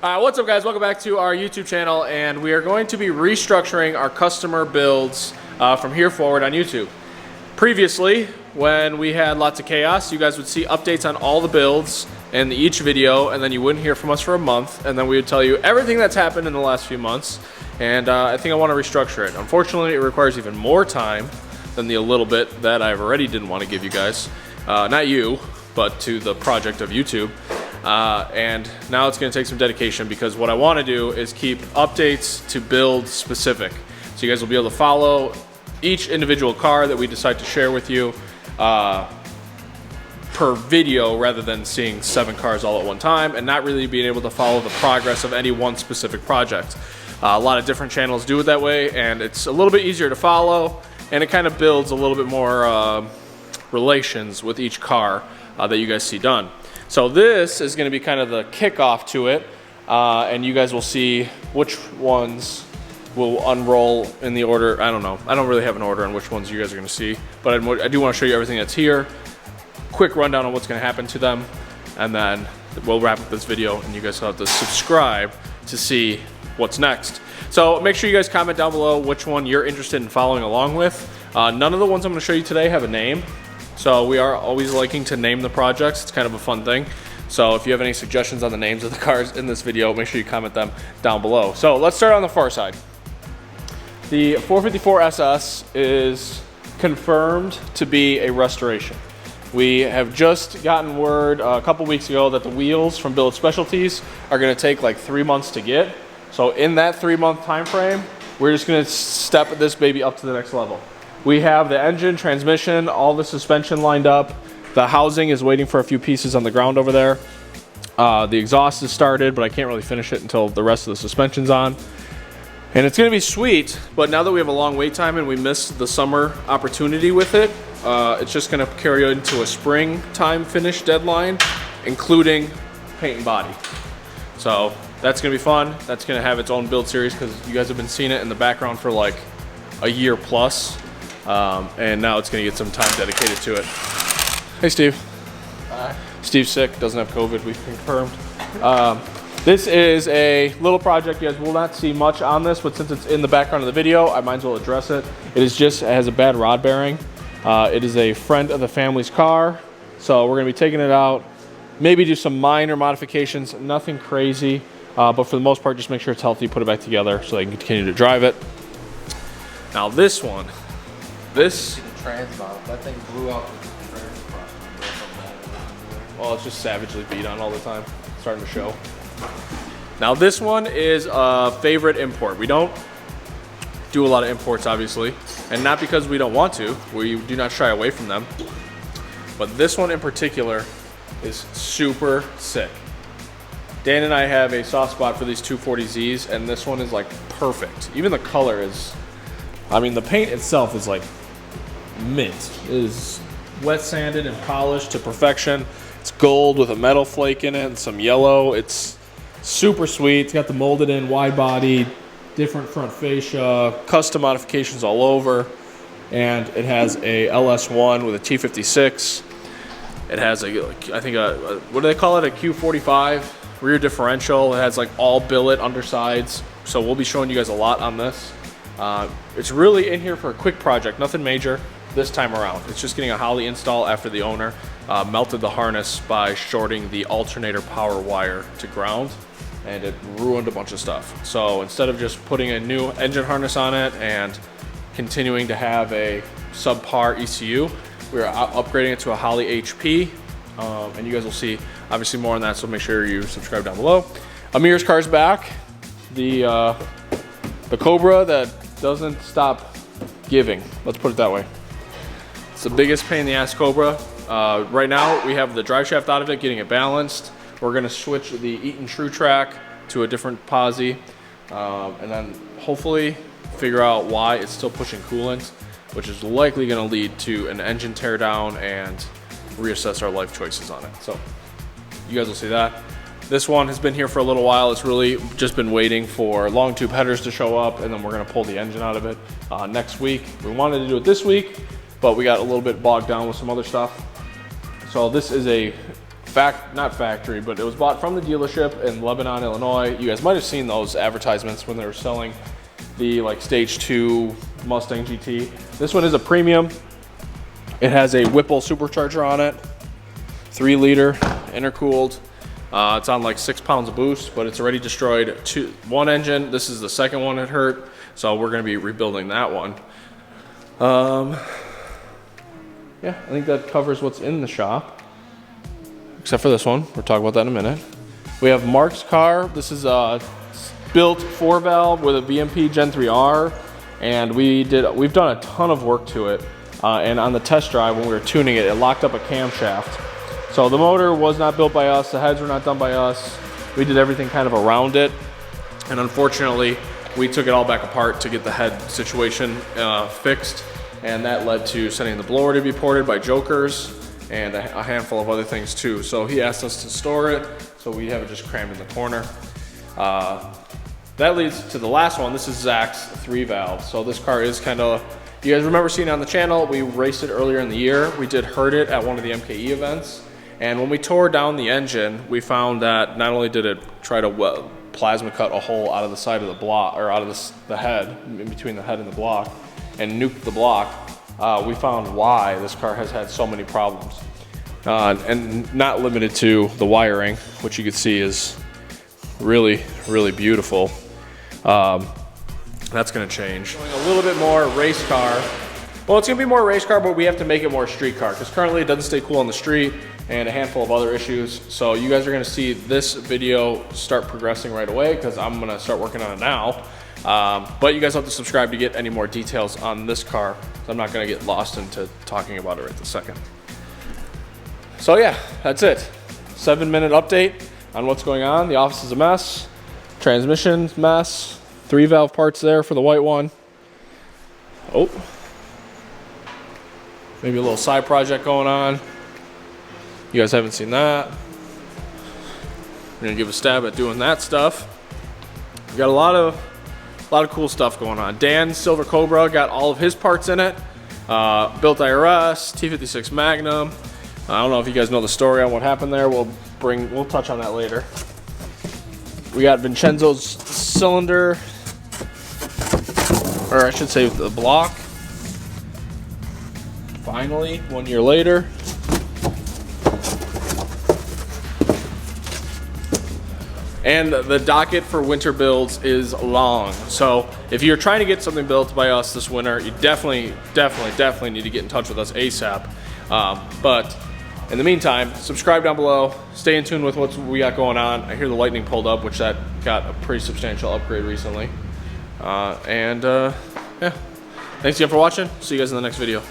What's up, guys? Welcome back to our YouTube channel, and we are going to be restructuring our customer builds from here forward on YouTube. Previously, when we had lots of chaos, you guys would see updates on all the builds in each video, and then you wouldn't hear from us for a month, and then we would tell you everything that's happened in the last few months. And I think I want to restructure it. Unfortunately, it requires even more time than the little bit that I already didn't want to give you guys. Not you, but to the project of YouTube. And now it's going to take some dedication, because what I want to do is keep updates to build specific. So you guys will be able to follow each individual car that we decide to share with you per video, rather than seeing 7 cars all at one time and not really being able to follow the progress of any one specific project. A lot of different channels do it that way, and it's a little bit easier to follow, and it kind of builds a little bit more relations with each car that you guys see done. So this is going to be kind of the kickoff to it, and you guys will see which ones will unroll in the order. I don't know. I don't really have an order on which ones you guys are going to see, but I do want to show you everything that's here. Quick rundown on what's going to happen to them, and then we'll wrap up this video, and you guys will have to subscribe to see what's next. So make sure you guys comment down below which one you're interested in following along with. None of the ones I'm going to show you today have a name, so we are always liking to name the projects. It's kind of a fun thing. So if you have any suggestions on the names of the cars in this video, make sure you comment them down below. So let's start on the far side. The 454 SS is confirmed to be a restoration. We have just gotten word a couple weeks ago that the wheels from Billet Specialties are going to take like 3 months to get. So in that 3-month time frame, we're just going to step this baby up to the next level. We have the engine, transmission, all the suspension lined up. The housing is waiting for a few pieces on the ground over there. The exhaust is started, but I can't really finish it until the rest of the suspension's on. And it's going to be sweet, but now that we have a long wait time and we missed the summer opportunity with it, it's just going to carry into a springtime finish deadline, including paint and body. So that's going to be fun. That's going to have its own build series, because you guys have been seeing it in the background for like a year plus. And now it's going to get some time dedicated to it. Hey, Steve. Hi. Steve's sick, doesn't have COVID, we've confirmed. This is a little project. You guys will not see much on this, but since it's in the background of the video, I might as well address it. It has a bad rod bearing. It is a friend of the family's car, so we're going to be taking it out, maybe do some minor modifications, nothing crazy, but for the most part, just make sure it's healthy, put it back together so they can continue to drive it. Now this one, this... Transmount, that thing blew out. Well, it's just savagely beat on all the time, it's starting to show. Now this one is a favorite import. We don't do a lot of imports, obviously, and not because we don't want to. We do not shy away from them. But this one in particular is super sick. Dan and I have a soft spot for these 240Zs, and this one is like perfect. Even the color is, I mean, the paint itself is like mint. It is wet sanded and polished to perfection. It's gold with a metal flake in it and some yellow. It's super sweet. It's got the molded in wide body, different front fascia, custom modifications all over, and it has a LS1 with a T56. It has I think what do they call it? A Q45 rear differential. It has like all billet undersides. So we'll be showing you guys a lot on this. It's really in here for a quick project, nothing major this time around. It's just getting a Holley install after the owner melted the harness by shorting the alternator power wire to ground, and it ruined a bunch of stuff. So instead of just putting a new engine harness on it and continuing to have a subpar ECU, we're upgrading it to a Holley HP, and you guys will see obviously more on that, so make sure you subscribe down below. Amir's car's back, the Cobra that doesn't stop giving, let's put it that way. It's the biggest pain in the ass Cobra. Right now we have the drive shaft out of it, getting it balanced. We're gonna switch the Eaton True Track to a different posi, and then hopefully figure out why it's still pushing coolant, which is likely gonna lead to an engine teardown and reassess our life choices on it. So you guys will see that. This one has been here for a little while. It's really just been waiting for long tube headers to show up, and then we're gonna pull the engine out of it next week. We wanted to do it this week, but we got a little bit bogged down with some other stuff. So this is a not factory, but it was bought from the dealership in Lebanon, Illinois. You guys might have seen those advertisements when they were selling the like Stage 2 Mustang GT. This one is a premium. It has a Whipple supercharger on it, 3-liter, intercooled. It's on like 6 pounds of boost, but it's already destroyed one engine. This is the second one it hurt, so we're gonna be rebuilding that one. Yeah, I think that covers what's in the shop, except for this one. We'll talk about that in a minute. We have Mark's car. This is a built 4-valve with a VMP Gen 3R, and we've done a ton of work to it. And on the test drive, when we were tuning it, it locked up a camshaft. So the motor was not built by us, the heads were not done by us. We did everything kind of around it. And unfortunately, we took it all back apart to get the head situation fixed. And that led to sending the blower to be ported by Jokers and a handful of other things too. So he asked us to store it, so we have it just crammed in the corner. That leads to the last one. This is Zach's 3-valve. So this car is kind of, you guys remember seeing it on the channel, we raced it earlier in the year. We did hurt it at one of the MKE events. And when we tore down the engine, we found that not only did it try to plasma cut a hole out of the side of the block, or out of the head, in between the head and the block, and nuke the block, we found why this car has had so many problems. And not limited to the wiring, which you can see is really, really beautiful. That's gonna change. Going a little bit more race car. Well, it's gonna be more race car, but we have to make it more street car, because currently it doesn't stay cool on the street, and a handful of other issues. So you guys are gonna see this video start progressing right away, because I'm gonna start working on it now. But you guys have to subscribe to get any more details on this car. So I'm not gonna get lost into talking about it right this second. So yeah, that's it. 7-minute update on what's going on. The office is a mess. Transmission's mess. 3-valve parts there for the white one. Oh. Maybe a little side project going on. You guys haven't seen that. We're gonna give a stab at doing that stuff. We got a lot of cool stuff going on. Dan's Silver Cobra got all of his parts in it. Built IRS, T56 Magnum. I don't know if you guys know the story on what happened there. We'll touch on that later. We got Vincenzo's cylinder, or I should say the block. Finally, 1 year later. And the docket for winter builds is long. So if you're trying to get something built by us this winter, you definitely need to get in touch with us ASAP. But in the meantime, subscribe down below. Stay in tune with what we got going on. I hear the Lightning pulled up, which that got a pretty substantial upgrade recently. Yeah, thanks again for watching. See you guys in the next video.